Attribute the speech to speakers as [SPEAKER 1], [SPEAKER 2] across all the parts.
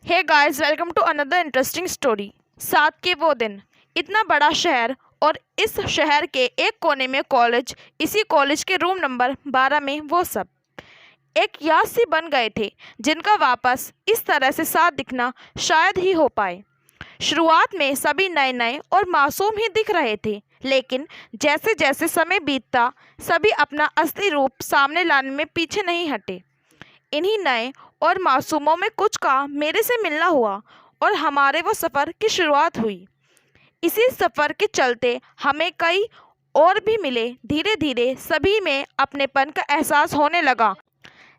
[SPEAKER 1] Hey guys, welcome to another interesting story. सात के वो दिन, इतना बड़ा शहर और इस शहर के एक कोने में कॉलेज, इसी कॉलेज के रूम नंबर 12 में वो सब एक याद सी बन गए थे जिनका वापस इस तरह से साथ दिखना शायद ही हो पाए। शुरुआत में सभी नए नए और मासूम ही दिख रहे थे, लेकिन जैसे जैसे समय बीतता सभी अपना असली रूप सामने लाने में पीछे नहीं हटे। इन्हीं नए और मासूमों में कुछ का मेरे से मिलना हुआ और हमारे वो सफ़र की शुरुआत हुई। इसी सफ़र के चलते हमें कई और भी मिले। धीरे धीरे सभी में अपनेपन का एहसास होने लगा।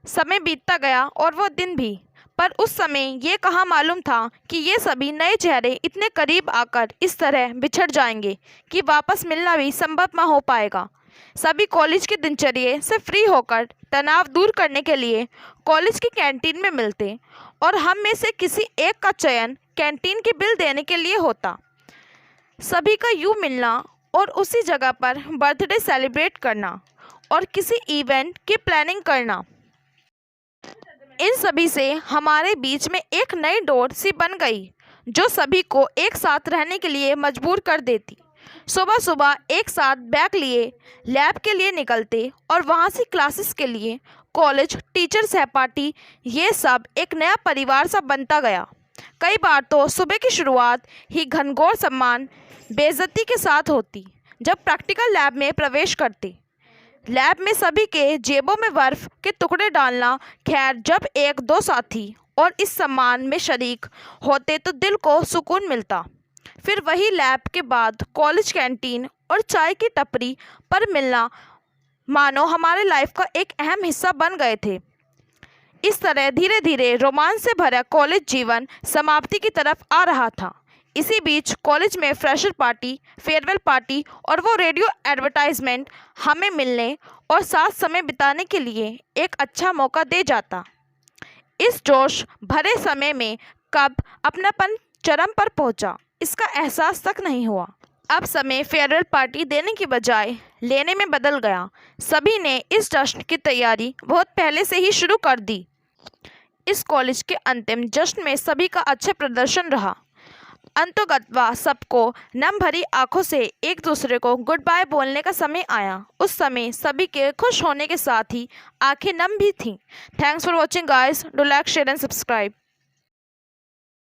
[SPEAKER 1] समय बीतता गया और वो दिन भी, पर उस समय ये कहाँ मालूम था कि ये सभी नए चेहरे इतने करीब आकर इस तरह बिछड़ जाएंगे कि वापस मिलना भी संभव न हो पाएगा। सभी कॉलेज के दिनचर्या से फ्री होकर तनाव दूर करने के लिए कॉलेज की कैंटीन में मिलते और हम में से किसी एक का चयन कैंटीन के बिल देने के लिए होता। सभी का यूँ मिलना और उसी जगह पर बर्थडे सेलिब्रेट करना और किसी इवेंट की प्लानिंग करना, इन सभी से हमारे बीच में एक नई डोर सी बन गई जो सभी को एक साथ रहने के लिए मजबूर कर देती। सुबह सुबह एक साथ बैग लिए लैब के लिए निकलते और वहाँ से क्लासेस के लिए, कॉलेज, टीचर सहपाठी, ये सब एक नया परिवार सा बनता गया। कई बार तो सुबह की शुरुआत ही घनघोर सम्मान बेइज्जती के साथ होती जब प्रैक्टिकल लैब में प्रवेश करते। लैब में सभी के जेबों में बर्फ के टुकड़े डालना। खैर, जब एक दो साथी और इस सम्मान में शरीक होते तो दिल को सुकून मिलता। फिर वही लैब के बाद कॉलेज कैंटीन और चाय की टपरी पर मिलना मानो हमारे लाइफ का एक अहम हिस्सा बन गए थे। इस तरह धीरे धीरे रोमांच से भरा कॉलेज जीवन समाप्ति की तरफ आ रहा था। इसी बीच कॉलेज में फ्रेशर पार्टी, फेयरवेल पार्टी और वो रेडियो एडवर्टाइजमेंट हमें मिलने और साथ समय बिताने के लिए एक अच्छा मौका दे जाता। इस जोश भरे समय में कब अपनापन चरम पर पहुंचा, इसका एहसास तक नहीं हुआ। अब समय फेयरवेल पार्टी देने की बजाय लेने में बदल गया। सभी ने इस जश्न की तैयारी बहुत पहले से ही शुरू कर दी। इस कॉलेज के अंतिम जश्न में सभी का अच्छा प्रदर्शन रहा। अंततः सबको नम भरी आंखों से एक दूसरे को गुड बाय बोलने का समय आया। उस समय सभी के खुश होने के साथ ही आंखें नम भी थीं। Thanks for watching guys. Do like, share and subscribe.